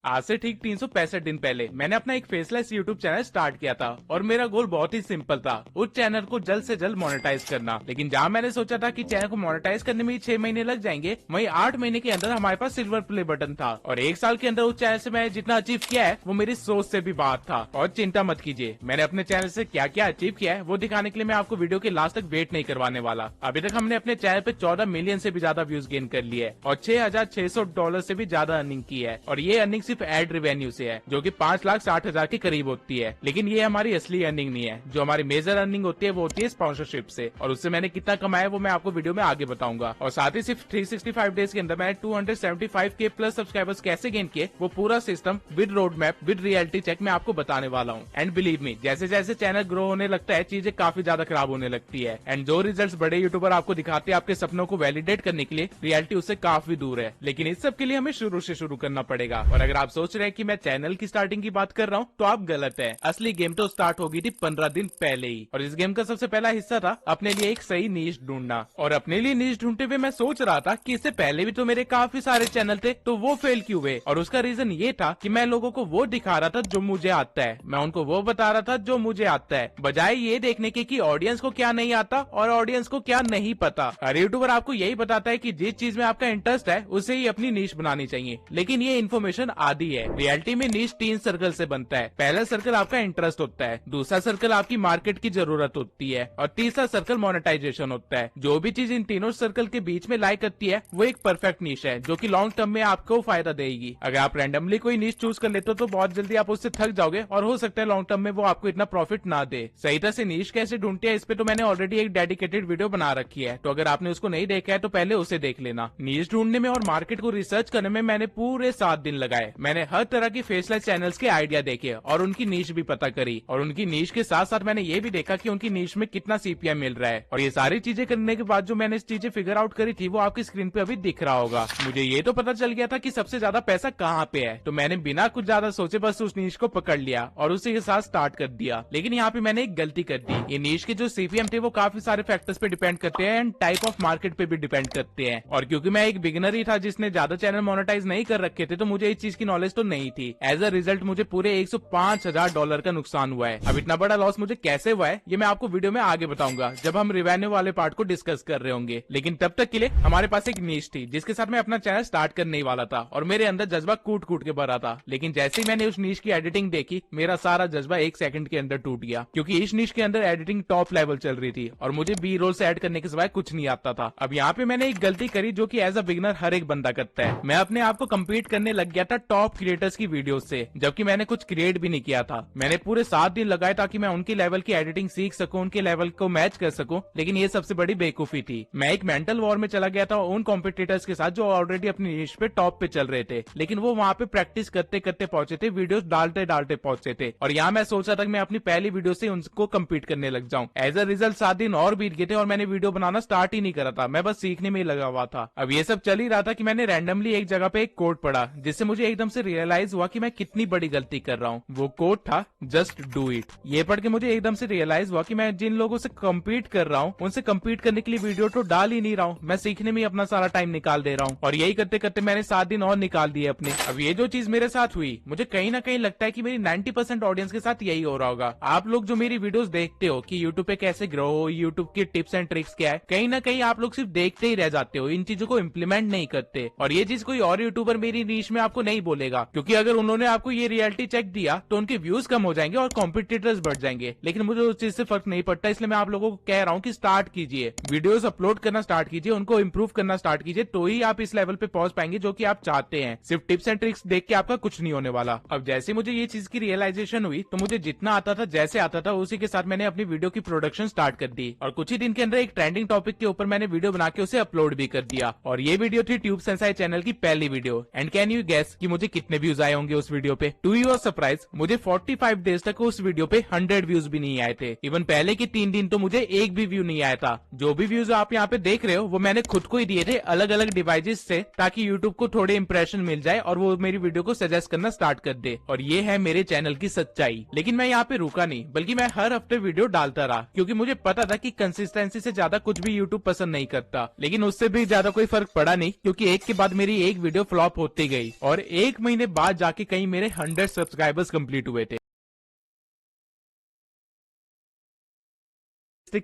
आज से ठीक 365 दिन पहले मैंने अपना एक फेसलेस यूट्यूब चैनल स्टार्ट किया था और मेरा गोल बहुत ही सिंपल था, उस चैनल को जल्द से जल्द मोनेटाइज करना। लेकिन जहाँ मैंने सोचा था कि चैनल को मोनेटाइज करने में 6 महीने लग जाएंगे, वहीं 8 महीने के अंदर हमारे पास सिल्वर प्ले बटन था और 1 साल के अंदर उस चैनल से मैंने जितना अचीव किया है वो मेरी सोच से भी बाहर था। और चिंता मत कीजिए, मैंने अपने चैनल से क्या क्या अचीव किया है वो दिखाने के लिए मैं आपको वीडियो के लास्ट तक वेट नहीं करवाने वाला। अभी तक हमने अपने चैनल पे 14 मिलियन से भी ज्यादा व्यूज गेन कर लिए है और $6,600 से भी ज्यादा अर्निंग की है। और ये अर्निंग सिर्फ एड रेवेन्यू से है, जो कि 5,60,000 के करीब होती है। लेकिन ये हमारी असली अर्निंग नहीं है। जो हमारी मेजर अर्निंग होती है वो होती है स्पॉन्सरशिप से, और उससे मैंने कितना कमाया वो मैं आपको वीडियो में आगे बताऊंगा। और साथ ही सिर्फ 365 डेज के अंदर मैंने 275K प्लस सब्सक्राइबर्स कैसे गेन किए वो पूरा system with road map with reality check मैं आपको बताने वाला हूँ। एंड बिलीव मी, जैसे जैसे चैनल ग्रो होने लगता है चीजें काफी ज्यादा खराब होने लगती है। एंड जो रिजल्ट्स बड़े यूट्यूबर आपको दिखाते हैं आपके सपनों को वैलिडेट करने के लिए, रियलिटी उससे काफी दूर है। लेकिन इस सब के लिए हमें शुरू से शुरू करना पड़ेगा। और अगर आप सोच रहे हैं कि मैं चैनल की स्टार्टिंग की बात कर रहा हूँ तो आप गलत है। असली गेम तो स्टार्ट हो गई थी 15 दिन पहले ही। और इस गेम का सबसे पहला हिस्सा था अपने लिए एक सही नीश ढूंढना। और अपने लिए नीश ढूंढते हुए मैं सोच रहा था कि इससे पहले भी तो मेरे काफी सारे चैनल थे, तो वो फेल क्यों हुए। और उसका रीजन ये था कि मैं लोगों को वो दिखा रहा था जो मुझे आता है, मैं उनको वो बता रहा था जो मुझे आता है, बजाय ये देखने के कि ऑडियंस को क्या नहीं आता और ऑडियंस को क्या नहीं पता। हर यूट्यूबर आपको यही बताता है कि जिस चीज में आपका इंटरेस्ट है उसे ही अपनी नीश बनानी चाहिए, लेकिन ये इन्फॉर्मेशन आधी है। रियलिटी में नीश 3 सर्कल से बनता है। पहला सर्कल आपका इंटरेस्ट होता है, दूसरा सर्कल आपकी मार्केट की जरूरत होती है और तीसरा सर्कल मोनेटाइजेशन होता है। जो भी चीज इन तीनों सर्कल के बीच में लाई करती है वो एक परफेक्ट नीश है जो कि लॉन्ग टर्म में आपको फायदा देगी। अगर आप रैंडमली कोई नीश चूज कर लेते हो तो बहुत जल्दी आप उससे थक जाओगे और हो सकता है लॉन्ग टर्म में वो आपको इतना प्रॉफिट ना दे। सही तरह से नीश कैसे ढूंढते हैं इस पे तो मैंने ऑलरेडी एक डेडिकेटेड वीडियो बना रखी है, तो अगर आपने उसको नहीं देखा है तो पहले उसे देख लेना। नीश ढूंढने में और मार्केट को रिसर्च करने में मैंने पूरे 7 दिन लगाए। मैंने हर तरह की फेसलेस चैनल्स के आइडिया देखे और उनकी नीश भी पता करी। और उनकी नीश के साथ साथ मैंने ये भी देखा कि उनकी नीश में कितना सीपीएम मिल रहा है। और ये सारी चीजें करने के बाद जो मैंने चीजें फिगर आउट करी थी वो आपकी स्क्रीन पे अभी दिख रहा होगा। मुझे ये तो पता चल गया था कि सबसे ज्यादा पैसा कहाँ पे है, तो मैंने बिना कुछ ज्यादा सोचे बस उस नीश को पकड़ लिया और उसी के साथ स्टार्ट कर दिया। लेकिन यहाँ पे मैंने एक गलती कर दी। ये नीश के जो सीपीएम थे वो काफी सारे फैक्टर्स पे डिपेंड करते हैं एंड टाइप ऑफ मार्केट पे भी डिपेंड करते हैं। और क्योंकि मैं एक बिगिनर ही था जिसने ज्यादा चैनल मोनेटाइज नहीं कर रखे थे, तो मुझे इस चीज की नॉलेज तो नहीं थी। एज अ रिजल्ट मुझे पूरे $105,000 का नुकसान हुआ है। अब इतना बड़ा लॉस मुझे कैसे हुआ है ये मैं आपको वीडियो में आगे बताऊंगा जब हम रिवेन्यू वाले पार्ट को डिस्कस कर रहे होंगे। लेकिन तब तक के लिए हमारे पास एक नीश थी जिसके साथ मैं अपना चैनल स्टार्ट करने ही वाला था और मेरे अंदर जज्बा कूट कूट के भरा था। लेकिन जैसे ही मैंने उस नीश की एडिटिंग देखी मेरा सारा जज्बा 1 सेकंड के अंदर टूट गया, क्योंकि इस नीश के अंदर एडिटिंग टॉप लेवल चल रही थी और मुझे बी रोल से ऐड करने के सिवाय कुछ नहीं आता था। अब यहाँ पे मैंने एक गलती करी जो कि एज अ बिगिनर हर एक बंदा करता है। मैं अपने आप को कम्पीट करने लग गया था टॉप क्रिएटर्स की वीडियो से, जबकि मैंने कुछ क्रिएट भी नहीं किया था। मैंने पूरे 7 दिन लगाए ताकि मैं उनकी लेवल की एडिटिंग सीख सकूं, उनके लेवल को मैच कर सकूं। लेकिन ये सबसे बड़ी बेवकूफी थी। मैं एक मेंटल वॉर में चला गया था उन कॉम्पिटिटर्स के साथ जो ऑलरेडी अपनी नीश पे टॉप पे चल रहे थे, लेकिन वो वहाँ पे प्रैक्टिस करते करते पहुंचे थे, वीडियोस डालते डालते पहुंचे थे। और यहाँ मैं सोचा था कि मैं अपनी पहली वीडियो से उनको कम्पीट करने लग जाऊं। एज अ रिजल्ट 7 दिन और बीत गए थे और मैंने वीडियो बनाना स्टार्ट ही नहीं करा था। मैं बस सीखने में ही लगा हुआ था। अब ये सब चल ही रहा था कि मैंने रैंडमली एक जगह पे एक कोड पढ़ा जिससे मुझे एकदम से रियलाइज हुआ कि मैं कितनी बड़ी गलती कर रहा हूँ। वो कोड था जस्ट डू इट। ये पढ़ के मुझे एकदम से रियलाइज हुआ कि मैं जिन लोगों से कम्पीट कर रहा हूँ उनसे कम्पीट करने के लिए वीडियो तो डाल ही नहीं रहा हूँ, मैं सीखने में अपना सारा टाइम निकाल दे रहा हूँ। और यही करते करते मैंने 7 दिन और निकाल दिए अपने। अब ये जो चीज मेरे साथ हुई मुझे कहीं ना कहीं लगता है कि मेरी 90% ऑडियंस के साथ यही हो रहा होगा। आप लोग जो मेरी वीडियोस देखते हो कि यूट्यूब पे कैसे ग्रो हो, यूट्यूब की टिप्स एंड ट्रिक्स क्या है, कहीं ना कहीं आप लोग सिर्फ देखते ही रह जाते हो, इन चीजों को इम्प्लीमेंट नहीं करते। और ये चीज कोई और यूट्यूबर मेरी नीश में आपको नहीं बोलेगा, क्योंकि अगर उन्होंने आपको ये रियलिटी चेक दिया तो उनके व्यूज कम हो जाएंगे और कॉम्पिटिटर्स बढ़ जाएंगे। लेकिन मुझे उस चीज से फर्क नहीं पड़ता, इसलिए मैं आप लोगों को कह रहा हूँ कि स्टार्ट कीजिए, वीडियोस अपलोड करना स्टार्ट कीजिए, उनको इम्प्रूव करना स्टार्ट कीजिए, तो ही आप इस लेवल पे पहुंच पाएंगे जो कि आप चाहते हैं। सिर्फ टिप्स एंड ट्रिक्स देख के आपका कुछ नहीं होने वाला। अब जैसे मुझे ये चीज की रियलाइजेशन हुई तो मुझे जितना आता था जैसे आता था उसी के साथ मैंने अपनी वीडियो की प्रोडक्शन स्टार्ट कर दी और कुछ ही दिन के अंदर एक ट्रेंडिंग टॉपिक के ऊपर मैंने वीडियो बना के उसे अपलोड भी कर दिया। और ये वीडियो थी ट्यूब सेंसाई चैनल की पहली video. And can you guess कि मुझे कितने व्यूज आए होंगे उस वीडियो पे? टू योर सरप्राइज मुझे 45 डेज तक उस वीडियो पे 100 व्यूज भी नहीं आए थे। इवन पहले के 3 दिन तो मुझे एक भी व्यू नहीं आया था। जो भी व्यूज आप यहाँ पे देख रहे हो वो मैंने खुद को ही दिए थे अलग अलग डिवाइसेस से, ताकि यूट्यूब को थोड़े इंप्रेशन मिल जाए और वो मेरी वीडियो को सजेस्ट करना स्टार्ट कर दे। और ये है मेरे चैनल की सच्चाई। लेकिन मैं यहाँ पे रुका नहीं, बल्कि मैं हर हफ्ते वीडियो डालता रहा, क्योंकि मुझे पता था कि कंसिस्टेंसी से ज्यादा कुछ भी यूट्यूब पसंद नहीं करता। लेकिन उससे भी ज्यादा कोई फर्क पड़ा नहीं, क्योंकि एक के बाद मेरी एक वीडियो फ्लॉप होती गई और एक 1 महीने बाद जाके कहीं मेरे 100 सब्सक्राइबर्स कंप्लीट हुए थे।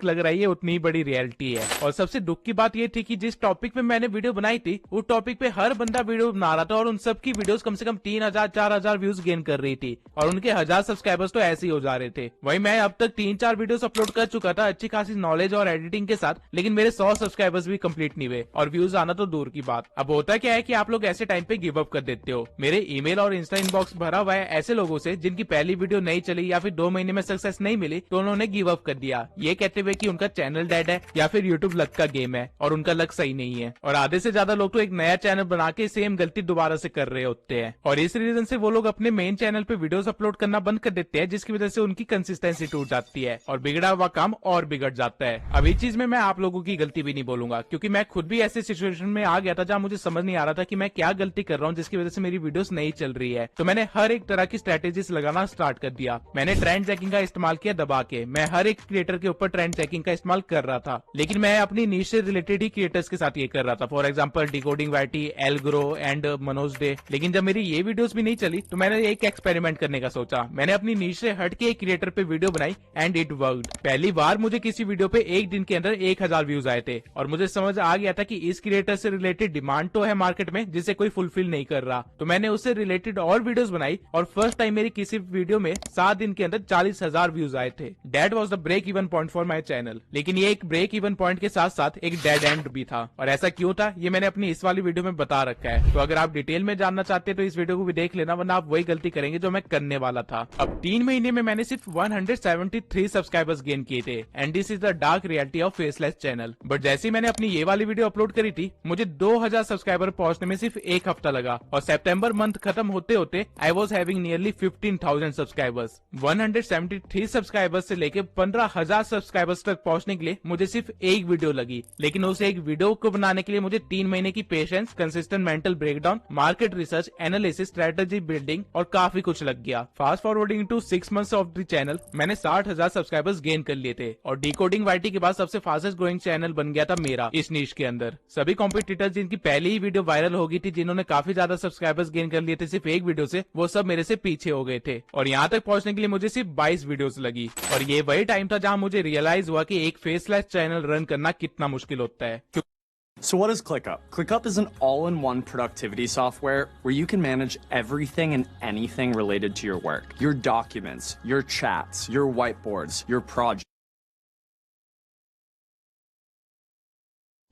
लग रही है उतनी ही बड़ी रियलिटी है। और सबसे दुख की बात ये थी कि जिस टॉपिक पे मैंने वीडियो बनाई थी उस टॉपिक पे हर बंदा वीडियो बना रहा था और उन सबकी वीडियोस कम से कम 3000 4000 व्यूज गेन कर रही थी और उनके 1000 सब्सक्राइबर्स तो ऐसे ही हो जा रहे थे। वही मैं अब तक 3-4 वीडियोस अपलोड कर चुका था अच्छी खासी नॉलेज और एडिटिंग के साथ, लेकिन मेरे 100 सब्सक्राइबर्स भी कंप्लीट नहीं हुए और व्यूज आना तो दूर की बात। अब होता क्या है कि आप लोग ऐसे टाइम पे गिव अप कर देते हो। मेरे ईमेल और इंस्टा इनबॉक्स भरा हुआ है ऐसे लोगों से जिनकी पहली वीडियो नहीं चली या फिर 2 महीने में सक्सेस नहीं मिली तो उन्होंने गिव अप कर दिया, ये कहते हुए कि उनका चैनल डेड है या फिर यूट्यूब लक का गेम है और उनका लक सही नहीं है। और आधे से ज्यादा लोग तो एक नया चैनल बना के सेम गलती दोबारा से कर रहे होते हैं और इस रीजन से वो लोग अपने मेन चैनल पे वीडियोस अपलोड करना बंद कर देते हैं, जिसकी वजह से उनकी कंसिस्टेंसी टूट जाती है और बिगड़ा हुआ काम और बिगड़ जाता है। अब इस चीज में मैं आप लोगों की गलती भी नहीं बोलूंगा क्योंकि मैं खुद भी ऐसे सिचुएशन में आ गया था जहां मुझे समझ नहीं आ रहा था कि मैं क्या गलती कर रहा हूँ जिसकी वजह से मेरी वीडियोस नहीं चल रही है। तो मैंने हर एक तरह की स्ट्रेटेजीज लगाना स्टार्ट कर दिया। मैंने ट्रेंड चेकिंग का इस्तेमाल किया दबा के, मैं हर एक क्रिएटर के ऊपर ट्रेंड चेकिंग का इस्तेमाल कर रहा था, लेकिन मैं अपनी नीश से रिलेटेड ही क्रिएटर्स के साथ ये कर रहा था। For example decoding YT, Elgro and Manoj Dey. लेकिन जब मेरी ये वीडियोस भी नहीं चली तो मैंने एक एक्सपेरिमेंट करने का सोचा। मैंने अपनी नीश से हट के एक क्रिएटर पे वीडियो बनाई एंड इट वर्कड। पहली बार मुझे किसी वीडियो पे एक दिन के अंदर 1000 व्यूज आए थे और मुझे समझ आ गया था कि इस क्रिएटर से रिलेटेड डिमांड तो है मार्केट में जिसे कोई फुलफिल नहीं कर रहा। तो मैंने उससे रिलेटेड और वीडियोस बनाई और फर्स्ट टाइम मेरी किसी वीडियो में 7 दिन के अंदर 40,000 व्यूज आए थे। That was the break even point for my channel. लेकिन ये एक ब्रेक इवन पॉइंट के साथ साथ एक डेड एंड भी था और ऐसा क्यों था ये मैंने अपनी इस वाली वीडियो में बता रखा है। तो अगर आप डिटेल में जानना चाहते हैं तो इस वीडियो को भी देख लेना, वरना आप वही गलती करेंगे जो मैं करने वाला था। अब 3 महीने में मैंने सिर्फ 173 सब्सक्राइबर्स गेन किए थे and this is the dark reality of faceless channel. But जैसे ही मैंने अपनी ये वाली वीडियो अपलोड करी थी मुझे 2000 सब्सक्राइबर पहुंचने में सिर्फ 1 हफ्ता लगा और सितंबर मंथ खत्म होते होते I was having nearly 15,000 subscribers. 173 subscribers से लेके 15,000 सब्सक्राइबर्स तक पहुंचने के लिए मुझे सिर्फ एक वीडियो लगी, लेकिन उस एक वीडियो को बनाने के लिए मुझे 3 महीने की patience, consistent mental breakdown, market research, analysis, strategy building और काफी कुछ लग गया। Fast forwarding to 6 months of the channel मैंने 60,000 सब्सक्राइबर्स गेन कर लिए थे और डिकोडिंग वाईटी के बाद सबसे फास्टेस्ट ग्रोइंग चैनल बन गया था मेरा इस नीश के अंदर। सभी कॉम्पिटिटर्स जिनकी पहली ही वीडियो वायरल हो गई थी, जिन्होंने काफी ज्यादा सब्सक्राइबर्स गेन कर लिए थे सिर्फ एक वीडियो से, वो सब मेरे से पीछे हो गए थे और यहाँ तक पहुंचने के लिए मुझे सिर्फ 22 वीडियोस लगी। और ये वही टाइम था जहाँ मुझे रियलाइज हुआ कि एक फेसलेस चैनल रन करना कितना मुश्किल होता है। So what is ClickUp? ClickUp is an all-in-one productivity software where you can manage everything and anything related to your work. Your documents, your chats, your whiteboards, your projects.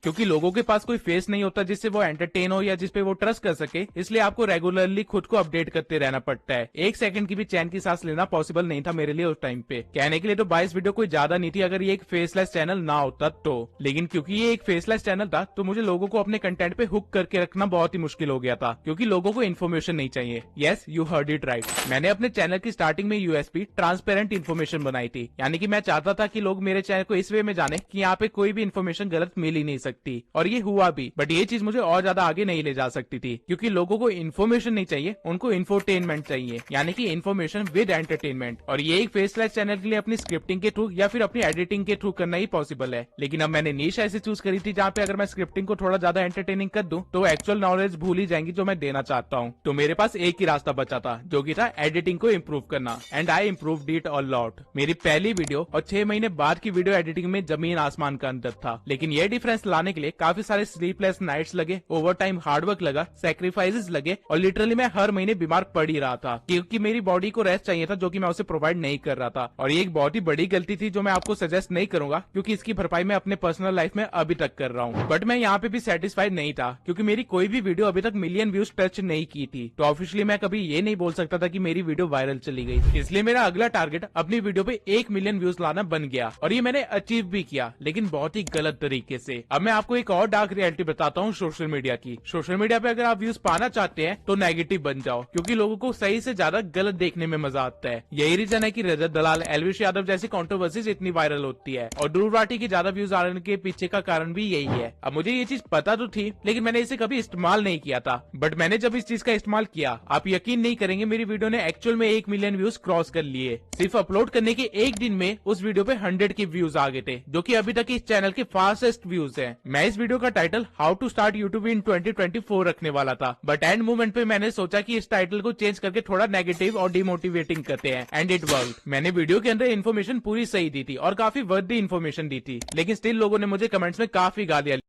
क्योंकि लोगों के पास कोई face नहीं होता जिससे वो एंटरटेन हो या जिसपे वो ट्रस्ट कर सके, इसलिए आपको रेगुलरली खुद को अपडेट करते रहना पड़ता है। 1 सेकंड की भी चैन की सांस लेना पॉसिबल नहीं था मेरे लिए उस टाइम पे। कहने के लिए तो 22 वीडियो कोई ज्यादा नहीं थी अगर ये एक फेसलेस चैनल ना होता तो, लेकिन क्योंकि ये एक फेसलेस चैनल था तो मुझे लोगों को अपने कंटेंट पे हुक करके रखना बहुत ही मुश्किल हो गया था, क्योंकि लोगों को इन्फॉर्मेशन नहीं चाहिए। Yes, you heard it right. मैंने अपने चैनल की स्टार्टिंग में यूएसपी ट्रांसपेरेंट इन्फॉर्मेशन बनाई थी, यानी कि मैं चाहता था कि लोग मेरे चैनल को इस वे में जाने कि यहाँ पे कोई भी इन्फॉर्मेशन गलत मिल ही नहीं सकती, और ये हुआ भी। बट ये चीज मुझे और ज्यादा आगे नहीं ले जा सकती थी, क्योंकि लोगों को इन्फॉर्मेशन नहीं चाहिए, उनको इन्फोटेनमेंट चाहिए, यानी कि इन्फॉर्मेशन विद एंटरटेनमेंट। और ये एक फेसलेस चैनल के लिए अपनी स्क्रिप्टिंग के थ्रू या फिर अपनी एडिटिंग के थ्रू करना ही पॉसिबल है। लेकिन अब मैंने नीश ऐसी चूज करी थी जहाँ पे अगर मैं स्क्रिप्टिंग को थोड़ा ज्यादा एंटरटेनिंग कर दूं तो एक्चुअल नॉलेज भूल ही जाएंगी जो मैं देना चाहता हूँ। तो मेरे पास एक ही रास्ता बचा था, जो कि था एडिटिंग को इम्प्रूव करना, and I improved it a lot. मेरी पहली वीडियो और 6 महीने बाद की वीडियो एडिटिंग में जमीन आसमान का अंतर था, लेकिन ये डिफरेंस लाने के लिए काफी सारे स्लीपलेस नाइट्स लगे, ओवर टाइम हार्डवर्क लगा, सैक्रिफाइसेस लगे, और लिटरली मैं हर महीने बीमार पड़ ही रहा था, क्योंकि मेरी बॉडी को रेस्ट चाहिए था जो कि मैं उसे प्रोवाइड नहीं कर रहा था। और ये एक बहुत ही बड़ी गलती थी जो मैं आपको सजेस्ट नहीं करूंगा, क्योंकि इसकी भरपाई मैं अपने पर्सनल लाइफ में अभी तक कर रहा हूँ। बट मैं यहाँ पे भी सेटिस्फाइड नहीं था, क्योंकि मेरी कोई भी वीडियो अभी तक मिलियन व्यूज टच नहीं की थी। तो ऑफिशियली मैं कभी ये नहीं बोल सकता था कि मेरी वीडियो वायरल चली गई। इसलिए मेरा अगला टारगेट अपनी वीडियो पे 1 मिलियन व्यूज लाना बन गया, और ये मैंने अचीव भी किया, लेकिन बहुत ही गलत तरीके से। अब मैं आपको एक और डार्क रियलिटी बताता हूँ सोशल मीडिया की। सोशल मीडिया पे अगर आप व्यूज पाना चाहते हैं तो नेगेटिव बन जाओ, क्योंकि लोगों को सही से ज्यादा गलत देखने में मजा आता है। यही रीजन है कि रजत दलाल, एलविश यादव जैसी कंट्रोवर्सीज इतनी वायरल होती है, और ध्रुव राठी की ज्यादा व्यूज आने के पीछे का कारण भी यही है। अब मुझे ये चीज पता तो थी, लेकिन मैंने इसे कभी इस्तेमाल नहीं किया था। बट मैंने जब इस चीज का इस्तेमाल किया, आप यकीन नहीं करेंगे, मेरी वीडियो ने एक्चुअल में 1 मिलियन व्यूज क्रॉस कर लिए। सिर्फ अपलोड करने के एक दिन में उस वीडियो पे 100 के व्यूज आ गए थे, जो कि अभी तक इस चैनल के फास्टेस्ट व्यूज है। हैं। मैं इस वीडियो का title how to start YouTube in 2024 रखने वाला था, बट एंड मोमेंट पे मैंने सोचा कि इस टाइटल को चेंज करके थोड़ा नेगेटिव और डिमोटिवेटिंग करते हैं, एंड इट वर्कड। मैंने वीडियो के अंदर इन्फॉर्मेशन पूरी सही दी थी और काफी वर्दी इन्फॉर्मेशन दी थी, लेकिन स्टिल लोगों ने मुझे कमेंट्स में काफी गालियां।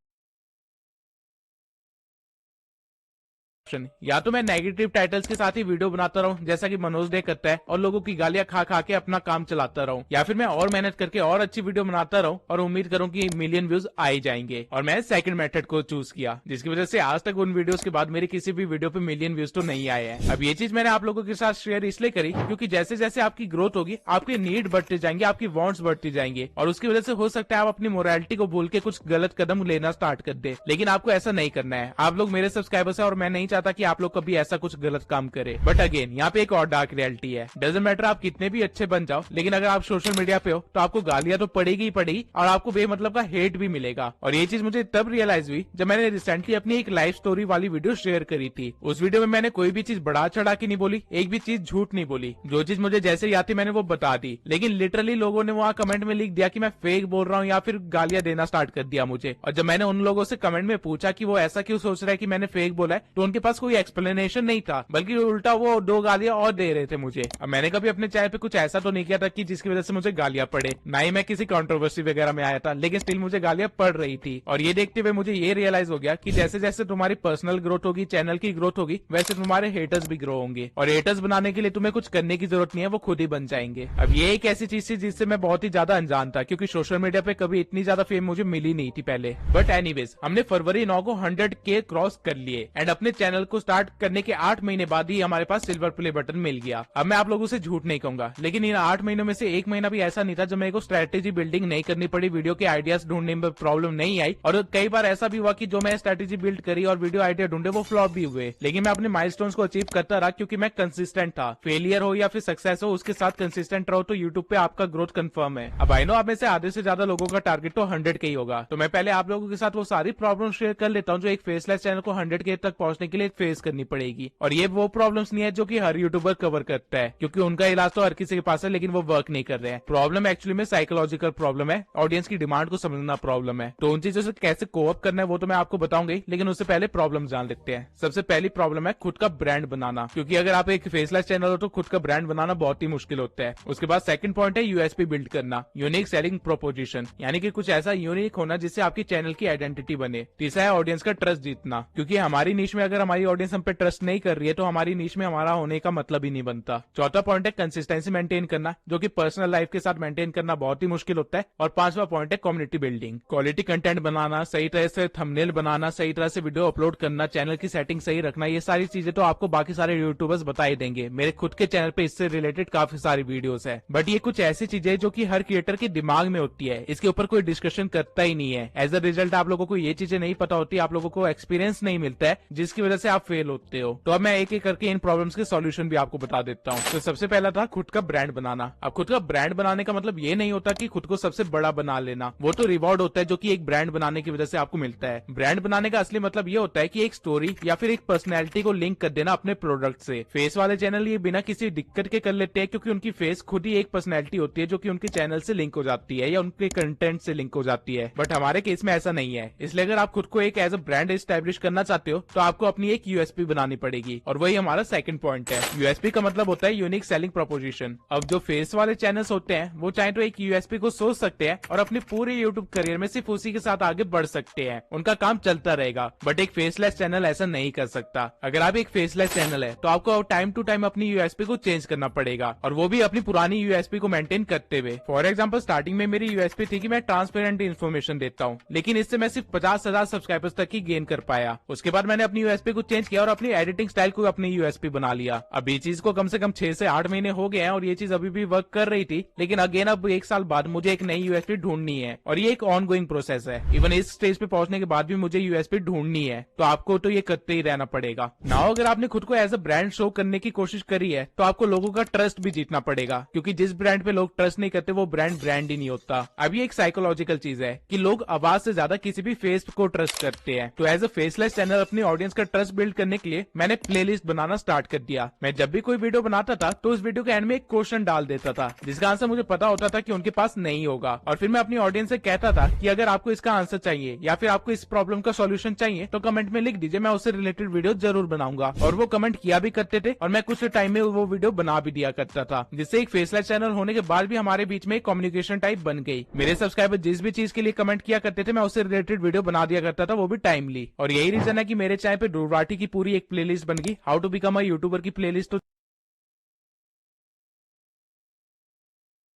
या तो मैं नेगेटिव टाइटल्स के साथ ही वीडियो बनाता रहूं जैसा कि मनोज डे करता है और लोगों की गालियां खा खा के अपना काम चलाता रहूं, या फिर मैं और मेहनत करके और अच्छी वीडियो बनाता रहूं और उम्मीद करूं कि मिलियन व्यूज आ ही जाएंगे। और मैं सेकंड मेथड को चूज किया, जिसकी वजह से आज तक उन वीडियोस के बाद मेरी किसी भी वीडियो पे मिलियन व्यूज तो नहीं आए हैं। अब ये चीज मैंने आप लोगों के साथ शेयर इसलिए करी क्योंकि जैसे जैसे आपकी ग्रोथ होगी आपकी नीड बढ़ते जाएंगे, आपकी वांट्स बढ़ती जाएंगे, और उसकी वजह से हो सकता है आप अपनी मोरालिटी को भूल के कुछ गलत कदम लेना स्टार्ट कर दे। लेकिन आपको ऐसा नहीं करना है। आप लोग मेरे सब्सक्राइबर्स है और मैं नहीं चाहता कि आप लोग कभी ऐसा कुछ गलत काम करे। बट अगेन यहाँ पे एक और डार्क रियलिटी है। डजंट मैटर आप कितने भी अच्छे बन जाओ, लेकिन अगर आप सोशल मीडिया पे हो तो आपको गालियां तो पड़ेगी ही पड़ेगी और आपको बेमतलब का हेट भी मिलेगा। और ये चीज मुझे तब रियलाइज हुई जब मैंने रिसेंटली अपनी एक लाइफ स्टोरी वाली वीडियो शेयर करी थी। उस वीडियो में मैंने कोई भी चीज बढ़ा चढ़ा के नहीं बोली, एक भी चीज झूठ नहीं बोली। जो चीज मुझे जैसे याद थी मैंने वो बता दी, लेकिन लिटरली लोगों ने वहाँ कमेंट में लिख दिया कि मैं फेक बोल रहा हूँ या फिर गालियां देना स्टार्ट कर दिया मुझे। और जब मैंने उन लोगों से कमेंट में पूछा कि वो ऐसा क्यों सोच रहा है कि मैंने फेक बोला है, तो उनके पास कोई एक्सप्लेनेशन नहीं था, बल्कि उल्टा वो 2 गालियां और दे रहे थे मुझे। अब मैंने कभी अपने चैनल पे कुछ ऐसा तो नहीं किया था कि जिसकी वजह से मुझे गालियां पड़े, ना ही मैं किसी कंट्रोवर्सी वगैरह में आया था, लेकिन स्टिल मुझे गालियां पड़ रही थी। और ये देखते हुए मुझे ये रियलाइज हो गया कि जैसे जैसे तुम्हारी पर्सनल ग्रोथ होगी, चैनल की ग्रोथ होगी, वैसे तुम्हारे हेटर्स भी ग्रो होंगे। और हेटर्स बनाने के लिए तुम्हें कुछ करने की जरूरत नहीं है, वो खुद ही बन जाएंगे। अब ये एक ऐसी चीज थी जिससे मैं बहुत ही ज्यादा अनजान था, क्योंकि सोशल मीडिया पे कभी इतनी ज्यादा फेम मुझे मिली नहीं थी पहले। बट एनीवेज हमने फरवरी 9 को 100K क्रॉस कर लिए, एंड अपने चैनल को स्टार्ट करने के 8 महीने बाद ही हमारे पास सिल्वर प्ले बटन मिल गया। अब मैं आप लोगों से झूठ नहीं कहूंगा, लेकिन इन 8 महीनों में से 1 महीना भी ऐसा नहीं था जब मेरे को स्ट्रेटेजी बिल्डिंग नहीं करनी पड़ी, वीडियो के आइडियाज ढूंढने में प्रॉब्लम नहीं आई। और कई बार ऐसा भी हुआ कि जो मैं स्ट्रेटेजी बिल्ड करी और वीडियो आइडिया ढूंढे वो फ्लॉप भी हुए, लेकिन मैं अपने माइलस्टोन्स को अचीव करता रहा क्योंकि मैं कंसिस्टेंट था। फेलियर हो या फिर सक्सेस हो, उसके साथ कंसिस्टेंट रहो तो यूट्यूब पे आपका ग्रोथ कंफर्म है। अब आई नो आप में से आधे से ज्यादा लोगों का टारगेट तो 100K ही होगा, तो मैं पहले आप लोगों के साथ वो सारी प्रॉब्लम शेयर कर लेता हूँ जो एक फेसलेस चैनल को 100K तक पहुंचने के लिए फेस करनी पड़ेगी। और ये वो प्रॉब्लम्स नहीं है जो कि हर यूट्यूबर कवर करता है, क्योंकि उनका इलाज तो हर किसी के पास है, लेकिन वो वर्क नहीं कर रहे हैं। प्रॉब्लम एक्चुअली में साइकोलॉजिकल प्रॉब्लम है, ऑडियंस की डिमांड को समझना प्रॉब्लम है। तो उन चीजों से कैसे कोअप करना है वो तो मैं आपको बताऊंगा, लेकिन उससे पहले प्रॉब्लम जान लेते हैं। सबसे पहली प्रॉब्लम है खुद का ब्रांड बनाना, क्योंकि अगर आप एक फेसलेस चैनल हो तो खुद का ब्रांड बनाना बहुत ही मुश्किल होता है। उसके बाद सेकंड पॉइंट है यूएसपी बिल्ड करना, यूनिक सेलिंग प्रोपोजिशन, यानी कि कुछ ऐसा यूनिक होना जिससे आपकी चैनल की आइडेंटिटी बने। तीसरा है ऑडियंस का ट्रस्ट जीतना, क्योंकि हमारी नीश में अगर हमारी ऑडियंस हम पे ट्रस्ट नहीं कर रही है तो हमारी नीश में हमारा होने का मतलब ही नहीं बनता। चौथा पॉइंट है कंसिस्टेंसी मेंटेन करना, जो कि पर्सनल लाइफ के साथ मेंटेन करना बहुत ही मुश्किल होता है। और पांचवा पॉइंट है कम्युनिटी बिल्डिंग, क्वालिटी कंटेंट बनाना, सही तरह से थंबनेल बनाना, सही तरह से वीडियो अपलोड करना, चैनल की सेटिंग सही रखना। ये सारी चीजें तो आपको बाकी सारे यूट्यूबर्स बता ही देंगे, मेरे खुद के चैनल पे इससे रिलेटेड काफी सारी वीडियोस है। बट ये कुछ ऐसी चीजें जो कि हर क्रिएटर के दिमाग में होती है, इसके ऊपर कोई डिस्कशन करता ही नहीं है। एज अ रिजल्ट आप लोगों को ये चीजें नहीं पता होती, आप लोगों को एक्सपीरियंस नहीं मिलता है, जिसकी वजह से आप फेल होते हो। तो अब मैं एक एक करके इन प्रॉब्लम्स के सॉल्यूशन भी आपको बता देता हूँ। तो सबसे पहला था खुद का ब्रांड बनाना। अब खुद का ब्रांड बनाने का मतलब ये नहीं होता कि खुद को सबसे बड़ा बना लेना, वो तो रिवॉर्ड होता है जो कि एक ब्रांड बनाने की वजह से आपको मिलता है। ब्रांड बनाने का असली मतलब ये होता है कि एक स्टोरी या फिर एक पर्सनैलिटी को लिंक कर देना अपने प्रोडक्ट से। फेस वाले चैनल ये बिना किसी दिक्कत के कर लेते हैं, क्योंकि उनकी फेस खुद ही एक पर्सनैलिटी होती है जो कि उनके चैनल से लिंक हो जाती है या उनके कंटेंट से लिंक हो जाती है। बट हमारे केस में ऐसा नहीं है, इसलिए अगर आप खुद को एक एज अ ब्रांड एस्टैब्लिश करना चाहते हो तो आपको अपनी एक यूएसपी बनानी पड़ेगी, और वही हमारा सेकंड पॉइंट है। यूएसपी का मतलब होता है यूनिक सेलिंग प्रोपोजिशन। अब जो फेस वाले चैनल्स होते हैं वो चाहे तो एक यूएसपी को सोच सकते हैं और अपने पूरे यूट्यूब करियर में सिर्फ उसी के साथ आगे बढ़ सकते हैं, उनका काम चलता रहेगा। बट एक फेसलेस चैनल ऐसा नहीं कर सकता। अगर आप एक फेसलेस चैनल है तो आपको टाइम टू टाइम अपनी यूएसपी को चेंज करना पड़ेगा, और वो भी अपनी पुरानी यूएसपी को मेंटेन करते हुए। फॉर एग्जांपल स्टार्टिंग में मेरी यूएसपी थी कि मैं ट्रांसपेरेंट इन्फॉर्मेशन देता हूँ, लेकिन इससे मैं सिर्फ 50,000 सब्सक्राइबर्स तक ही गेन कर पाया। उसके बाद मैंने अपनी यूएसपी को चेंज किया और अपनी एडिटिंग स्टाइल को अपनी यूएसपी बना लिया। अब ये चीज को कम से कम 6 से 8 महीने हो गए हैं और ये चीज अभी भी वर्क कर रही थी, लेकिन अगेन अब 1 साल बाद मुझे एक नई यूएसपी ढूंढनी है, और ये एक ऑन गोइंग प्रोसेस है। इवन इस स्टेज पे पहुंचने के बाद भी मुझे यूएसपी ढूंढनी है, तो आपको तो ये करते ही रहना पड़ेगा। नाउ अगर आपने खुद को एज अ ब्रांड शो करने की कोशिश करी है तो आपको लोगों का ट्रस्ट भी जीतना पड़ेगा, क्योंकि जिस ब्रांड पे लोग ट्रस्ट नहीं करते वो ब्रांड ब्रांड ही नहीं होता। अब ये एक साइकोलॉजिकल चीज है कि लोग आवाज से ज्यादा किसी भी फेस को ट्रस्ट करते हैं। तो एज अ फेसलेस चैनल अपनी ऑडियंस का ट्रस्ट ट्रस्ट बिल्ड करने के लिए मैंने प्लेलिस्ट बनाना स्टार्ट कर दिया। मैं जब भी कोई वीडियो बनाता था तो उस वीडियो के एंड में एक क्वेश्चन डाल देता था जिसका आंसर मुझे पता होता था कि उनके पास नहीं होगा, और फिर मैं अपनी ऑडियंस से कहता था कि अगर आपको इसका आंसर चाहिए या फिर आपको इस प्रॉब्लम का सॉल्यूशन चाहिए तो कमेंट में लिख दीजिए, मैं उससे रिलेटेड वीडियो जरूर बनाऊंगा। और वो कमेंट किया भी करते थे और मैं कुछ टाइम में वो वीडियो बना भी दिया करता था, जिससे एक फेसलेस चैनल होने के बाद भी हमारे बीच में एक कम्युनिकेशन टाइप बन गई। मेरे सब्सक्राइबर जिस भी चीज के लिए कमेंट किया करते थे मैं उससे रिलेटेड वीडियो बना दिया करता था, वो भी टाइमली। और यही रीजन है कि मेरे चैनल पे ड्रूराटी की पूरी एक प्लेलिस्ट बन गई, how to become a YouTuber की प्लेलिस्ट तो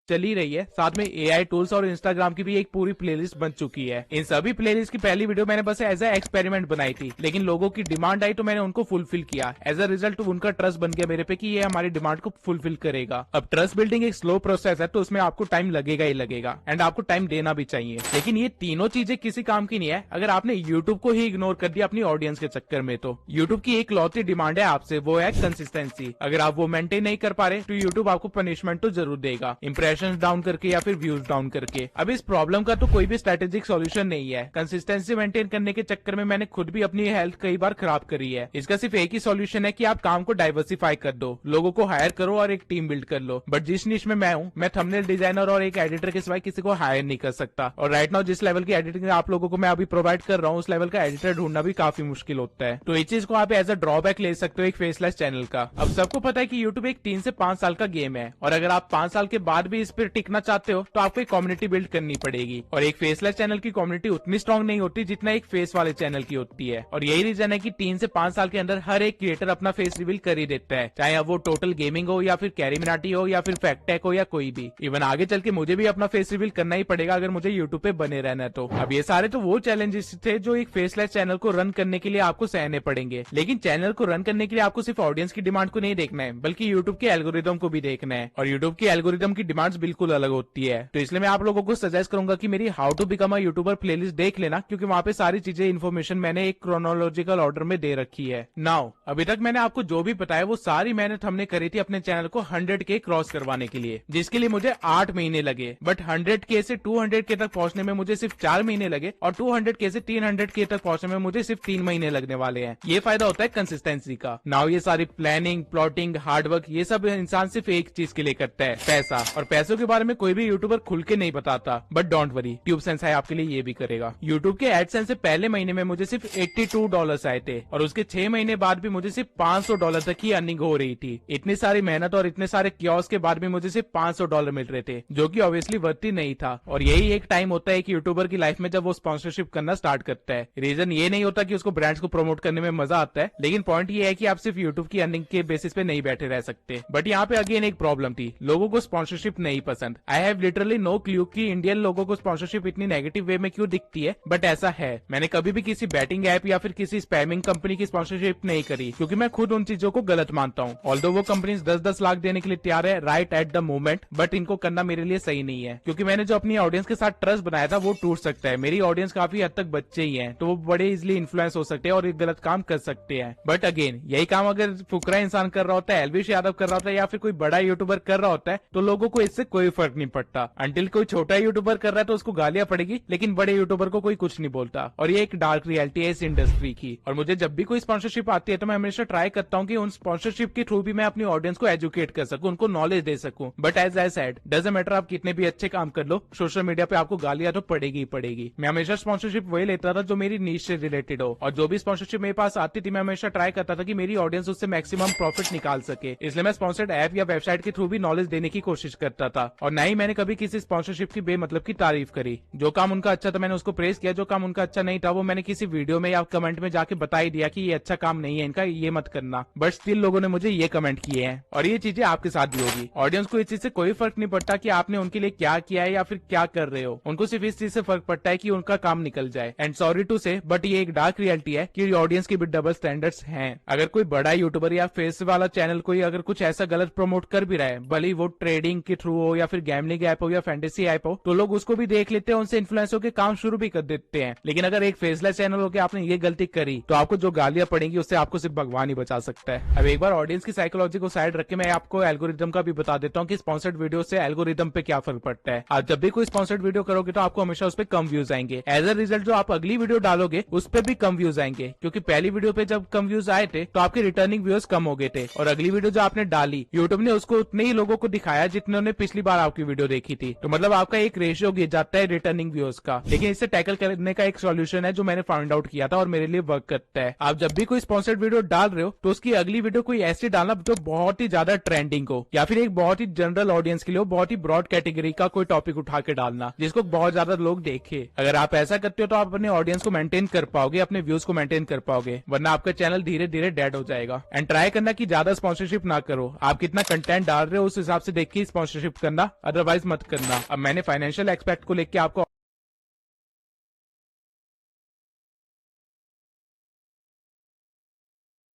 चली रही है, साथ में एआई टूल्स और इंस्टाग्राम की भी एक पूरी प्लेलिस्ट बन चुकी है। इन सभी प्लेलिस्ट की पहली वीडियो मैंने बस एज ए एक्सपेरिमेंट बनाई थी, लेकिन लोगों की डिमांड आई तो मैंने उनको फुलफिल किया। एज अ रिजल्ट उनका ट्रस्ट बन गया मेरे पे कि ये हमारी डिमांड को फुलफिल करेगा। अब ट्रस्ट बिल्डिंग एक स्लो प्रोसेस है तो उसमें आपको टाइम लगेगा ही लगेगा, एंड आपको टाइम देना भी चाहिए। लेकिन ये तीनों चीजें किसी काम की नहीं है अगर आपने यूट्यूब को ही इग्नोर कर दिया अपनी ऑडियंस के चक्कर में। तो यूट्यूब की एक लौती डिमांड है आपसे, वो है कंसिस्टेंसी। अगर आप वो मेंटेन नहीं कर पा रहे तो यूट्यूब आपको पनिशमेंट तो जरूर देगा, इंप्रेशन डाउन करके या फिर व्यूज डाउन करके। अब इस प्रॉब्लम का तो कोई भी स्ट्रेटेजिक सॉल्यूशन नहीं है। कंसिस्टेंसी मेंटेन करने के चक्कर में मैंने खुद भी अपनी हेल्थ कई बार खराब करी है। इसका सिर्फ एक ही सॉल्यूशन है कि आप काम को डाइवर्सिफाई कर दो, लोगों को हायर करो और एक टीम बिल्ड कर लो। बट जिस निश में मैं हूँ, मैं थंबनेल डिजाइनर और एक एडिटर के सिवाय किसी को हायर नहीं कर सकता। और राइट नाउ जिस लेवल की एडिटिंग आप लोगों को मैं अभी प्रोवाइड कर रहा हूँ, उस लेवल का एडिटर ढूंढना भी काफी मुश्किल होता है। तो इस चीज को आप एज अ ड्रॉबैक ले सकते हो एक फेसलेस चैनल का। अब सबको पता है कि यूट्यूब एक 3 से 5 साल का गेम है, और अगर आप 5 साल के बाद भी इस पर टिकना चाहते हो तो आपको एक कम्युनिटी बिल्ड करनी पड़ेगी। और एक फेसलेस चैनल की कम्युनिटी उतनी स्ट्रांग नहीं होती जितना एक फेस वाले चैनल की होती है। और यही रीजन है कि 3 से 5 साल के अंदर हर एक क्रिएटर अपना फेस रिवील कर ही देता है, चाहे अब वो टोटल गेमिंग हो या फिर कैरी मिनाटी हो या फिर फैक्ट टेक हो या कोई भी। इवन आगे चल के मुझे भी अपना फेस रिवील करना ही पड़ेगा अगर मुझे यूट्यूब पे बने रहना है। तो अब ये सारे तो वो चैलेंजेस थे जो एक फेसलेस चैनल को रन करने के लिए आपको सहने पड़ेंगे। लेकिन चैनल को रन करने के लिए आपको सिर्फ ऑडियंस की डिमांड को नहीं देखना है, बल्कि यूट्यूब के एल्गोरिदम को भी देखना है। और यूट्यूब की एल्गोरिदम की डिमांड्स बिल्कुल अलग होती है। तो इसलिए मैं आप लोगों को सजेस्ट करूंगा कि मेरी how to become a YouTuber playlist देख लेना, क्योंकि वहां पे सारी चीजें इन्फॉर्मेशन मैंने एक क्रोनोलॉजिकल ऑर्डर में दे रखी है। नाउ अभी तक मैंने आपको जो भी बताया वो सारी मेहनत हमने करी थी अपने चैनल को 100K क्रॉस करवाने के लिए, जिसके लिए मुझे 8 महीने लगे। बट 100K से 200K तक पहुंचने में मुझे सिर्फ 4 महीने लगे, और 200K से 300K तक पहुंचने में मुझे सिर्फ 3 महीने लगने वाले हैं। ये फायदा होता है कंसिस्टेंसी का। नाउ ये सारी प्लानिंग, प्लॉटिंग, हार्डवर्क, ये सब इंसान सिर्फ एक चीज के लिए करता है, पैसा। और पैसों के बारे में कोई भी यूट्यूबर खुल के नहीं बताता, but don't worry, tube sense है आपके लिए ये भी करेगा। यूट्यूब के एडसेंस से पहले महीने में मुझे सिर्फ $82 आए थे, और उसके 6 महीने बाद भी मुझे सिर्फ $500 तक ही अर्निंग हो रही थी। इतनी सारी मेहनत और इतने सारे क्योस के बाद भी मुझे सिर्फ $500 मिल रहे थे, जो कि ऑब्वियसली वर्ती नहीं था। और यही एक टाइम होता है कि यूट्यूबर की लाइफ में जब वो स्पॉन्सरशिप करना स्टार्ट करता है। रीजन ये नहीं होता कि उसको ब्रांड्स को प्रमोट करने में मजा आता है, लेकिन पॉइंट ये है कि आप सिर्फ यूट्यूब की अर्निंग के बेसिस पे नहीं बैठे रह सकते। बट यहाँ पे अगेन एक प्रॉब्लम थी, लोगों को स्पॉन्सरशिप नहीं पसंद। I have literally no clue कि इंडियन लोगों को स्पॉन्सरशिप इतनी नेगेटिव वे में क्यों दिखती है, बट ऐसा है। मैंने कभी भी किसी बैटिंग ऐप या फिर किसी स्पैमिंग कंपनी की स्पॉन्सरशिप नहीं करी, क्योंकि मैं खुद उन चीजों को गलत मानता हूँ। ऑल्दो वो कंपनीज 10-10 लाख देने के लिए तैयार है right at the moment, but इनको करना मेरे लिए सही नहीं है, क्योंकि मैंने जो अपनी ऑडियंस के साथ ट्रस्ट बनाया था वो टूट सकता है। मेरी ऑडियंस काफी हद तक बच्चे ही हैं, तो वो बड़े इजिली इन्फ्लुएंस हो सकते हैं और एक गलत काम कर सकते हैं। बट अगेन यही काम अगर फुकरा इंसान कर रहा होता है, एलविश यादव कर रहा होता है, या फिर कोई बड़ा यूट्यूबर कर रहा होता है, तो लोगों को इससे कोई फर्क नहीं पड़ता। अंटिल कोई छोटा यूट्यूबर कर रहा है तो उसको गालियां पड़ेगी, लेकिन बड़े यूट्यूबर को कोई कुछ नहीं बोलता। और ये एक डार्क रियलिटी है इस इंडस्ट्री की। और मुझे जब भी कोई स्पॉन्सरशिप आती है तो मैं हमेशा ट्राई करता हूँ कि उन स्पॉन्सरशिप के थ्रू भी मैं अपनी ऑडियंस को एजुकेट कर सकूं, उनको नॉलेज दे सकूं। But as I said, doesn't matter आप कितने भी अच्छे काम कर लो, सोशल मीडिया पे आपको गालियां तो पड़ेगी ही पड़ेगी। मैं हमेशा स्पॉन्सरशिप वही लेता था जो मेरी नीश से रिलेटेड हो, और जो भी स्पॉन्सरशिप मेरे पास आती थी मैं हमेशा ट्राई करता था कि मेरी ऑडियंस उससे मैक्सिमम प्रॉफिट निकाल सके। इसलिए मैं स्पॉन्सर्ड ऐप या वेबसाइट के थ्रू भी नॉलेज देने की कोशिश करता था, और न ही मैंने कभी किसी स्पॉन्सरशिप की बेमतलब की तारीफ करी। जो काम उनका अच्छा था मैंने उसको प्रेस किया, जो काम उनका अच्छा नहीं था वो मैंने किसी वीडियो में या कमेंट में जाके बता ही दिया कि ये अच्छा काम नहीं है इनका, ये मत करना। बट स्टिल लोगों ने मुझे ये कमेंट किए हैं, और ये चीजें आपके साथ भी होगी। ऑडियंस को इस चीज से कोई फर्क नहीं पड़ता कि आपने उनके लिए क्या किया है या फिर क्या कर रहे हो, उनको सिर्फ इस चीज से फर्क पड़ता है कि उनका काम निकल जाए। एंड सॉरी टू से, बट ये एक डार्क रियलिटी है कि ऑडियंस की भी डबल स्टैंडर्ड्स हैं। अगर कोई बड़ा यूट्यूबर या फेस वाला चैनल कोई अगर कुछ ऐसा गलत प्रमोट कर भी रहा है, भले वो ट्रेडिंग के थ्रू हो या फिर गैमलिंग ऐप हो या फैंटेसी ऐप हो, तो लोग उसको भी देख लेते हैं, उनसे इन्फ्लुएंस होकर काम शुरू भी कर देते हैं। लेकिन अगर एक फेसलेस चैनल होकर आपने ये गलती करी तो आपको जो गालियां पड़ेंगी उससे आपको सिर्फ भगवान ही बचा सकता है। अब एक बार ऑडियंस की साइकोलॉजी को साइड रख के मैं आपको एल्गोरिदम का भी बता देता हूँ कि स्पॉन्सर्ड वीडियो से एल्गोरिदम पे क्या फर्क पड़ता है। आप जब भी कोई स्पॉन्सर्ड वीडियो करोगे तो आपको हमेशा उस पर कम व्यूज आएंगे। एज अ रिजल्ट जो आप अगली वीडियो डालोगे उस पर भी कम व्यूज आएंगे, क्योंकि पहली वीडियो पे जब कम व्यूज आए थे तो आपके रिटर्निंग व्यूज कम हो गए थे, और अगली वीडियो जो आपने डाली यूट्यूब ने उसको उतने ही लोगों को दिखाया जितने ने पिछली बार आपकी वीडियो देखी थी। तो मतलब आपका एक रेशियो गिर जाता है रिटर्निंग व्यूज का। लेकिन इससे टैकल करने का एक सॉल्यूशन है जो मैंने फाइंड आउट किया था और मेरे लिए वर्क करता है। आप जब भी कोई स्पॉन्सर्ड वीडियो डाल रहे हो तो उसकी अगली वीडियो कोई ऐसी डालना जो बहुत ही ज्यादा ट्रेंडिंग हो, या फिर एक बहुत ही जनरल ऑडियंस के लिए बहुत ही ब्रॉड कैटेगरी का कोई टॉपिक उठा के डालना जिसको बहुत ज्यादा लोग देखे। अगर आप ऐसा करते हो तो आप अपने ऑडियंस को मेंटेन कर पाओगे, अपने व्यूज को मेंटेन कर पाओगे, वरना आपका चैनल धीरे धीरे डेड हो जाएगा। एंड ट्राई करना कि ज्यादा स्पॉन्सरशिप ना करो। आप कितना कंटेंट डाल रहे हो उस हिसाब से देख के स्पॉन्सरशिप करना, अदरवाइज मत करना। अब मैंने फाइनेंशियल एक्सपेक्ट को लेके आपको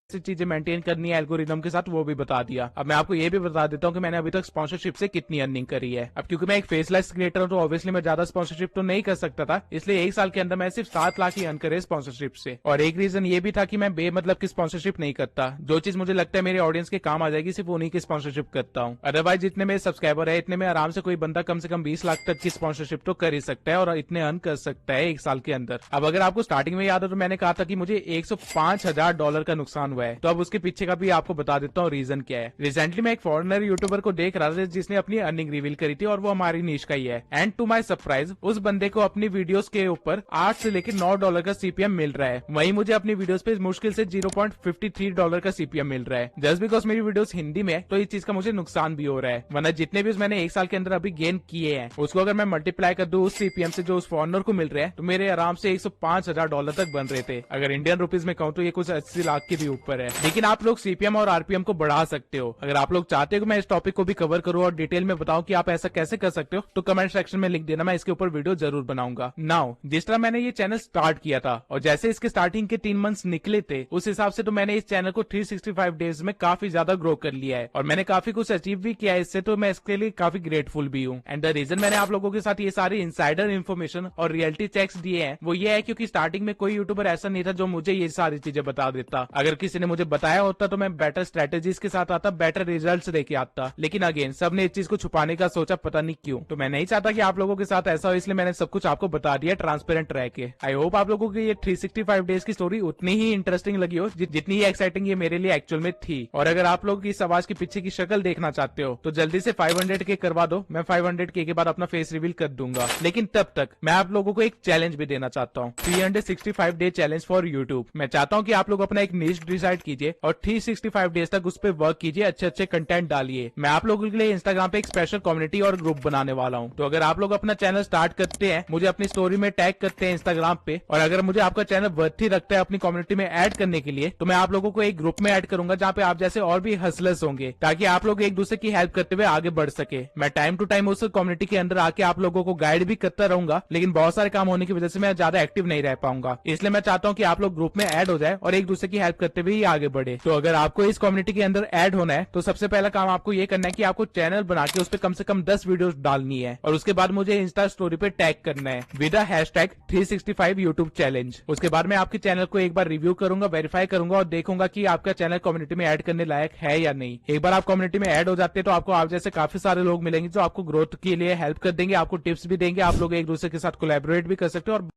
चीजें मेंटेन करनी है एल्गोरिदम के साथ वो भी बता दिया। अब मैं आपको ये भी बता देता हूँ कि मैंने अभी तक स्पॉन्सरशिप से कितनी अर्निंग करी है। अब क्योंकि मैं एक फेसलेस क्रिएटर हूँ तो ऑब्वियसली मैं ज्यादा स्पॉन्सरशिप तो नहीं कर सकता था, इसलिए एक साल के अंदर मैं सिर्फ 7 लाख ही अर्न करे स्पॉन्सरशिप से। और एक रीजन ये भी था कि मैं बेमतलब की स्पॉन्सरशिप नहीं करता। जो चीज मुझे लगता है मेरे ऑडियंस के काम आ जाएगी सिर्फ उन्हीं की स्पॉन्सरशिप करता हूँ। अदरवाइज जितने मेरे सब्सक्राइबर है इतने में आराम से कोई बंदा कम से कम 20 लाख तक की स्पॉन्सरशिप तो कर ही सकता है और इतने अर्न कर सकता है एक साल के अंदर। अब अगर आपको स्टार्टिंग में याद हो तो मैंने कहा था कि मुझे $105,000 का नुकसान हुआ है, तो अब उसके पीछे का भी आपको बता देता हूँ रीजन क्या है। रिसेंटली मैं एक फॉरेनर यूट्यूबर को देख रहा था जिसने अपनी अर्निंग रिवील करी थी और वो हमारी नीश का ही है। एंड टू माय सरप्राइज उस बंदे को अपनी वीडियोस के ऊपर 8 से लेकर $9 का सीपीएम मिल रहा है। वहीं मुझे अपनी वीडियोस पे मुश्किल से $0.53 का सीपीएम मिल रहा है। जस्ट बिकॉज मेरी वीडियोस हिंदी में है तो इस चीज का मुझे नुकसान भी हो रहा है, वरना जितने भी मैंने एक साल के अंदर अभी गेन किए हैं उसको अगर मैं मल्टीप्लाई कर दूं उस सीपीएम से जो उस फॉरेनर को मिल रहा है तो मेरे आराम से $105,000 तक बन रहे थे। अगर इंडियन रुपीज में कहूँ तो ये कुछ 80 लाख के भी ऊपर है। लेकिन आप लोग सीपीएम और आरपीएम को बढ़ा सकते हो। अगर आप लोग चाहते हो कि मैं इस टॉपिक को भी कवर करूं और डिटेल में बताऊं कि आप ऐसा कैसे कर सकते हो तो कमेंट सेक्शन में लिख देना, मैं इसके ऊपर वीडियो जरूर बनाऊंगा। नाउ जिस तरह मैंने ये चैनल स्टार्ट किया था और जैसे इसके स्टार्टिंग के 3 मंथ्स निकले थे उस हिसाब से तो मैंने इस चैनल को 365 डेज में काफी ज्यादा ग्रो कर लिया है और मैंने काफी कुछ अचीव भी किया है इससे, तो मैं इसके लिए काफी ग्रेटफुल भी हूँ। एंड द रीजन मैंने आप लोगों के साथ ये सारी इनसाइडर इन्फॉर्मेशन और रियलिटी चेक्स दिए हैं वो ये है क्योंकि स्टार्टिंग में कोई यूट्यूबर ऐसा नहीं था जो मुझे ये सारी चीजें बता देता। अगर किसी ने मुझे बताया होता तो मैं बेटर स्ट्रेटेजीज के साथ आता, बेटर रिजल्ट्स लेके आता। लेकिन अगेन सबने इस चीज को छुपाने का सोचा, पता नहीं क्यों। तो मैं नहीं चाहता कि आप लोगों के साथ ऐसा हो, इसलिए मैंने सब कुछ आपको बता दिया ट्रांसपेरेंट रह के। आई होप आप लोगों की ये 365 डेज की स्टोरी उतनी ही इंटरेस्टिंग लगी हो जितनी ही एक्साइटिंग ये मेरे लिए एक्चुअल में थी। और अगर आप लोग इस आवाज के पीछे की शक्ल देखना चाहते हो तो जल्दी से 500K करवा दो, मैं 500K के बाद अपना फेस रिवील कर दूंगा। लेकिन तब तक मैं आप लोगों को एक चैलेंज भी देना चाहता हूँ, 365 डे चैलेंज फॉर यूट्यूब। मैं चाहता हूँ कि आप लोग अपना एक निश डिसाइड कीजिए और 365 डेज तक उस पर वर्क कीजिए, अच्छे अच्छे कंटेंट डालिए। मैं आप लोगों के लिए इंस्टाग्राम पे एक स्पेशल कम्युनिटी और ग्रुप बनाने वाला हूँ। तो अगर आप लोग अपना चैनल स्टार्ट करते हैं, मुझे अपनी स्टोरी में टैग करते हैं इंस्टाग्राम पे, और अगर मुझे आपका चैनल वर्थी रखता है अपनी कम्युनिटी में ऐड करने के लिए, तो मैं आप लोगों को एक ग्रुप में ऐड करूंगा जहाँ पे आप जैसे और भी हसलर्स होंगे, ताकि आप लोग एक दूसरे की हेल्प करते हुए आगे बढ़ सके। मैं टाइम टू टाइम उस कम्युनिटी के अंदर आके आप लोगों को गाइड भी करता रहूंगा, लेकिन बहुत सारे काम होने की वजह से मैं ज्यादा एक्टिव नहीं रह पाऊंगा। इसलिए मैं चाहता हूँ कि आप लोग ग्रुप में ऐड हो जाए और एक दूसरे की हेल्प करते हुए ही आगे बढ़े। तो अगर आपको इस कम्युनिटी के अंदर ऐड होना है तो सबसे पहला काम आपको ये करना है कि आपको चैनल बना के उस पर कम से कम 10 वीडियोस डालनी है और उसके बाद मुझे इंस्टा स्टोरी पे टैग करना है विद हैशटैग 365 यूट्यूब चैलेंज। उसके बाद मैं आपके चैनल को एक बार रिव्यू करूंगा, वेरीफाई करूंगा और देखूंगा कि आपका चैनल कम्युनिटी में ऐड करने लायक है या नहीं। एक बार आप कम्युनिटी में ऐड हो जाते हैं तो आपको आप जैसे काफी सारे लोग मिलेंगे जो आपको ग्रोथ के लिए हेल्प कर देंगे, आपको टिप्स भी देंगे, आप लोग एक दूसरे के साथ कोलैबोरेट भी कर सकते हो और